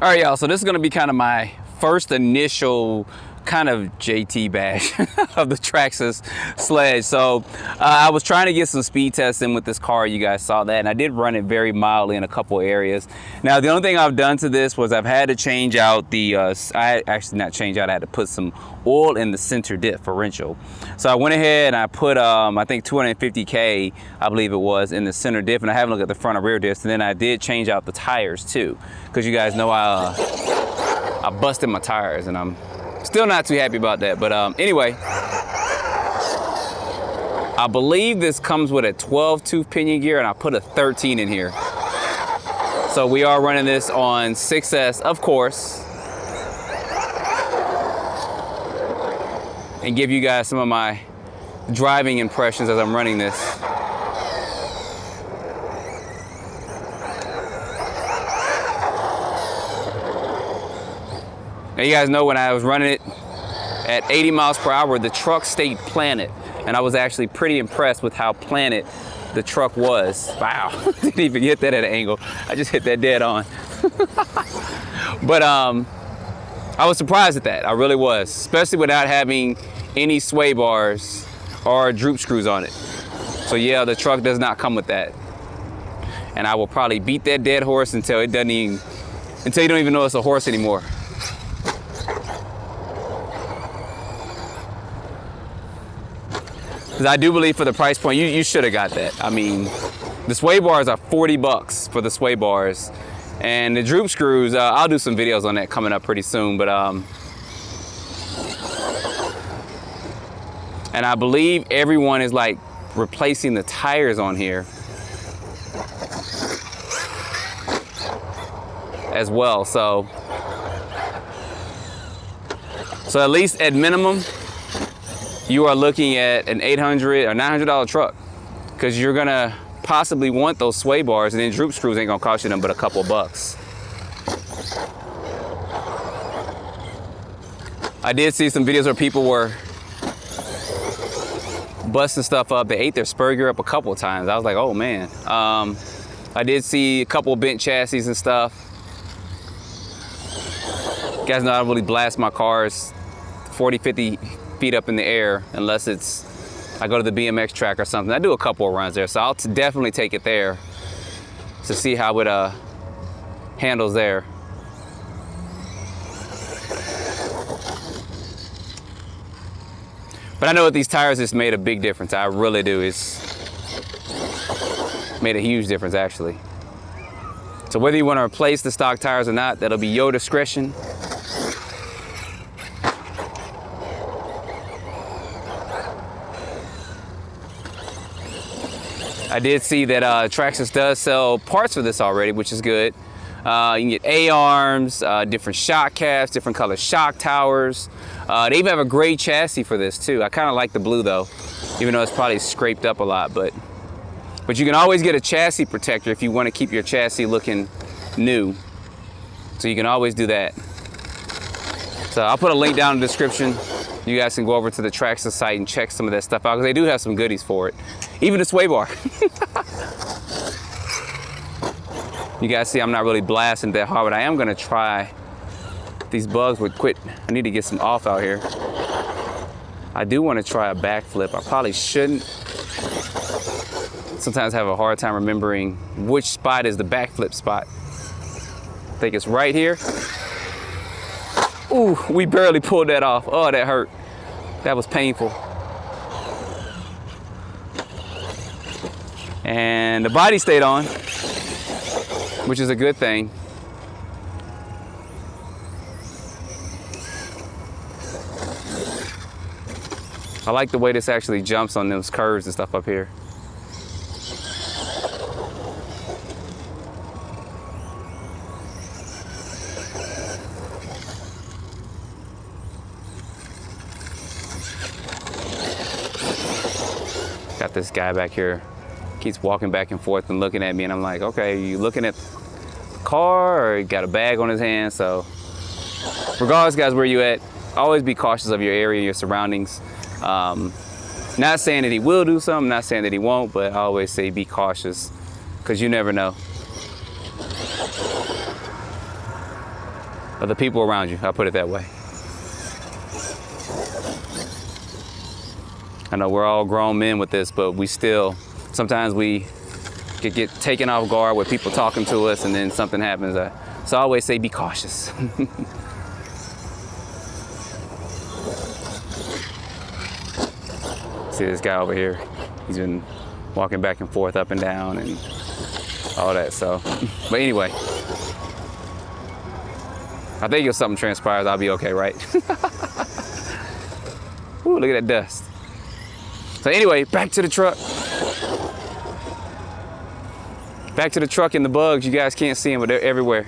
All right, y'all, so this is gonna be kind of my first initial kind of JT bash of the Traxxas Sledge. So I was trying to get some speed testing with this car. You guys saw that, and I did run it very mildly in a couple areas. Now, the only thing I've done to this was I've had to change out the, I actually not change out, I had to put some oil in the center differential. So I went ahead and I put, I think 250K, I believe it was, in the center diff, and I haven't looked at the front or rear diffs, and then I did change out the tires too, because you guys know I busted my tires, and I'm still not too happy about that. But anyway, I believe this comes with a 12-tooth pinion gear, and I put a 13 in here. So we are running this on 6S, of course, and give you guys some of my driving impressions as I'm running this. Now, you guys know when I was running it at 80 miles per hour, the truck stayed planted. And I was actually pretty impressed with how planted the truck was. Wow, didn't even hit that at an angle. I just hit that dead on. But I was surprised at that, I really was. Especially without having any sway bars or droop screws on it. So yeah, the truck does not come with that. And I will probably beat that dead horse until it doesn't even, until you don't even know it's a horse anymore. Because I do believe for the price point, you should have got that. I mean, the sway bars are 40 bucks for the sway bars. And the droop screws, I'll do some videos on that coming up pretty soon. But and I believe everyone is like replacing the tires on here as well. So at least at minimum, you are looking at an $800 or $900 truck, because you're gonna possibly want those sway bars, and then droop screws ain't gonna cost you them but a couple bucks. I did see some videos where people were busting stuff up. They ate their spur gear up a couple of times. I was like, oh man. I did see a couple of bent chassis and stuff. You guys know I don't really blast my cars 40, 50 feet up in the air unless it's I go to the BMX track or something. I do a couple of runs there, so I'll definitely take it there to see how it handles there. But I know with these tires, it's made a big difference. I really do. It's made a huge difference, actually. So whether you want to replace the stock tires or not, that'll be your discretion. I did see that Traxxas does sell parts for this already, which is good. You can get A-arms, different shock caps, different color shock towers. They even have a gray chassis for this too. I kind of like the blue though, even though it's probably scraped up a lot. But you can always get a chassis protector if you want to keep your chassis looking new. So you can always do that. So I'll put a link down in the description. You guys can go over to the Traxxas site and check some of that stuff out, because they do have some goodies for it. Even the sway bar. You guys see I'm not really blasting that hard, but I am gonna try. These bugs would quit. I need to get some off out here. I do want to try a backflip. I probably shouldn't. Sometimes I have a hard time remembering which spot is the backflip spot. I think it's right here. Ooh, we barely pulled that off. Oh, that hurt. That was painful. And the body stayed on, which is a good thing. I like the way this actually jumps on those curves and stuff up here. Got this guy back here, keeps walking back and forth and looking at me, and I'm like, okay, you looking at the car, or you got a bag on his hand? So regardless, guys, where you at, always be cautious of your area, your surroundings. Not saying that he will do something, not saying that he won't, but I always say be cautious, because you never know. of the people around you. I'll put it that way. I know we're all grown men with this, but we still, sometimes we could get taken off guard with people talking to us and then something happens. So I always say be cautious. See this guy over here? He's been walking back and forth, up and down and all that, so. But anyway, I think if something transpires, I'll be okay, right? Ooh, look at that dust. So anyway, back to the truck. Back to the truck and the bugs. You guys can't see them, but they're everywhere.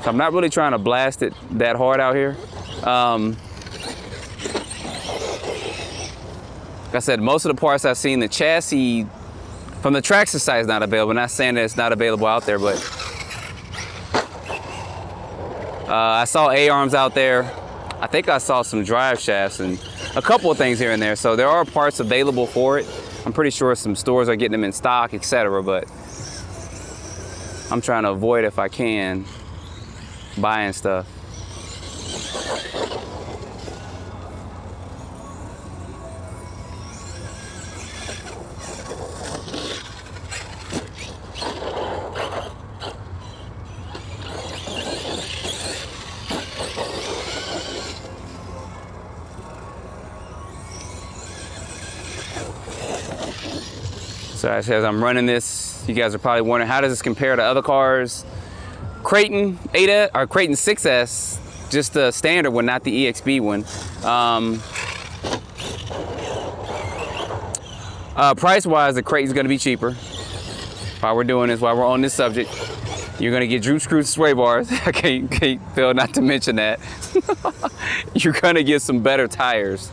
So I'm not really trying to blast it that hard out here. Like I said, most of the parts I've seen, the chassis from the Traxxas side is not available. Not saying that it's not available out there, but I saw A-arms out there. I think I saw some drive shafts and a couple of things here and there. So there are parts available for it. I'm pretty sure some stores are getting them in stock, etc. But I'm trying to avoid, if I can, buying stuff. So as I'm running this, you guys are probably wondering, how does this compare to other cars? Creighton 8S or Creighton 6S, just the standard one, not the EXB one. Price-wise, the Creighton's gonna be cheaper. While we're doing this, while we're on this subject, you're gonna get droop screws, sway bars. I can't fail not to mention that. You're gonna get some better tires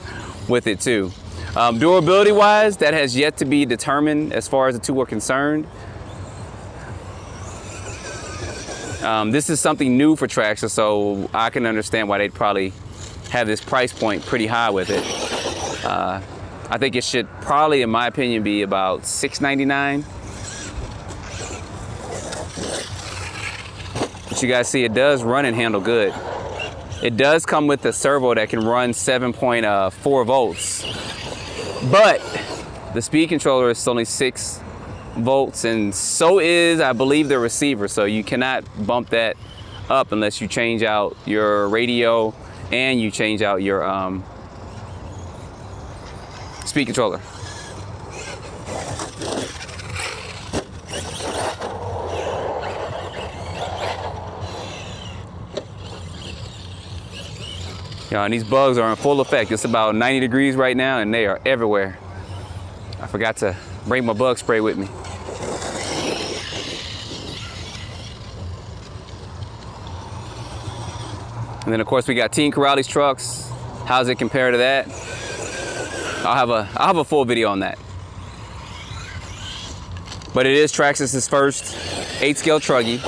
with it too. Durability wise, that has yet to be determined as far as the two are concerned. This is something new for Traxxas, so I can understand why they'd probably have this price point pretty high with it. I think it should probably, in my opinion, be about $6.99. But you guys see, it does run and handle good. It does come with a servo that can run 7.4 volts. But the speed controller is only 6 volts, and so is, I believe, the receiver. So you cannot bump that up unless you change out your radio and you change out your speed controller. And these bugs are in full effect. It's about 90 degrees right now and they are everywhere. I forgot to bring my bug spray with me. And then of course we got Team Corrales trucks. How's it compare to that? I'll have a full video on that. But it is Traxxas' first 8-scale truggy.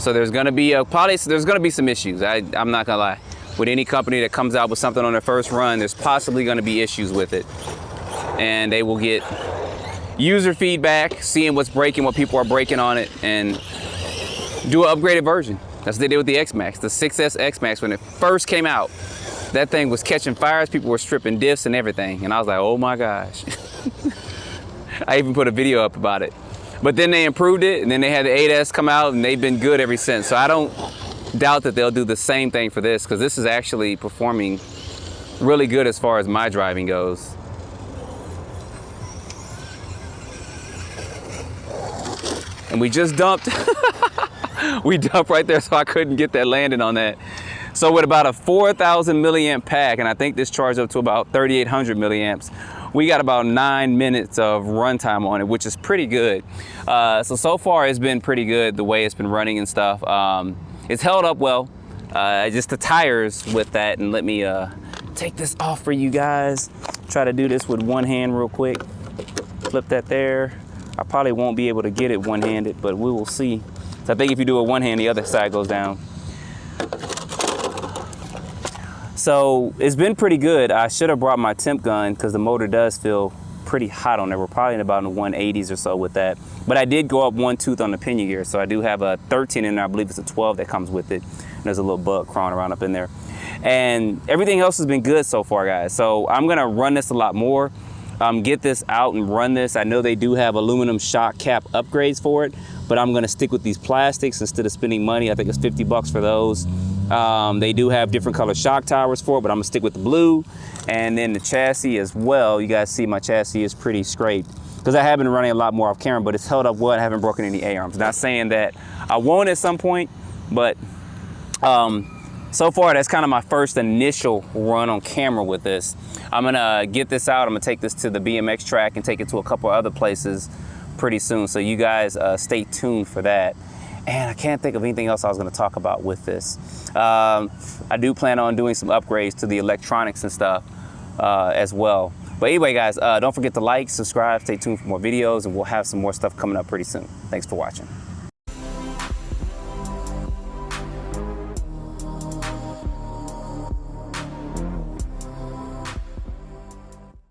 So there's gonna be some issues. I'm not gonna lie. With any company that comes out with something on their first run, there's possibly going to be issues with it. And they will get user feedback, seeing what's breaking, what people are breaking on it, and do an upgraded version. That's what they did with the X-Max. The 6S X-Max, when it first came out, that thing was catching fires. People were stripping diffs and everything. And I was like, oh my gosh. I even put a video up about it. But then they improved it, and then they had the 8S come out, and they've been good ever since. So I don't doubt that they'll do the same thing for this, because this is actually performing really good as far as my driving goes. And we just dumped. We dumped right there, so I couldn't get that landing on that. So with about a 4,000 milliamp pack, and I think this charged up to about 3,800 milliamps, we got about 9 minutes of runtime on it, which is pretty good. So far it's been pretty good the way it's been running and stuff. It's held up well, just the tires with that. And let me take this off for you guys. Try to do this with one hand real quick. Flip that there. I probably won't be able to get it one-handed, but we will see. So I think if you do it one hand, the other side goes down. So it's been pretty good. I should have brought my temp gun because the motor does feel pretty hot on there. We're probably about in the 180s or so with that. But I did go up 1 tooth on the pinion gear, so I do have a 13 in there. I believe it's a 12 that comes with it. And there's a little bug crawling around up in there. And everything else has been good so far, guys. So I'm gonna run this a lot more, get this out and run this. I know they do have aluminum shock cap upgrades for it, but I'm gonna stick with these plastics instead of spending money. I think it's 50 bucks for those. They do have different color shock towers for it, but I'm gonna stick with the blue. And then the chassis as well. You guys see my chassis is pretty scraped because I have been running a lot more off camera, but it's held up well. I haven't broken any A-arms. Not saying that I won't at some point, but so far that's kind of my first initial run on camera with this. I'm gonna get this out. I'm gonna take this to the BMX track and take it to a couple other places pretty soon. So you guys stay tuned for that. And I can't think of anything else I was gonna talk about with this. I do plan on doing some upgrades to the electronics and stuff as well. But anyway, guys, don't forget to like, subscribe, stay tuned for more videos, and we'll have some more stuff coming up pretty soon. Thanks for watching.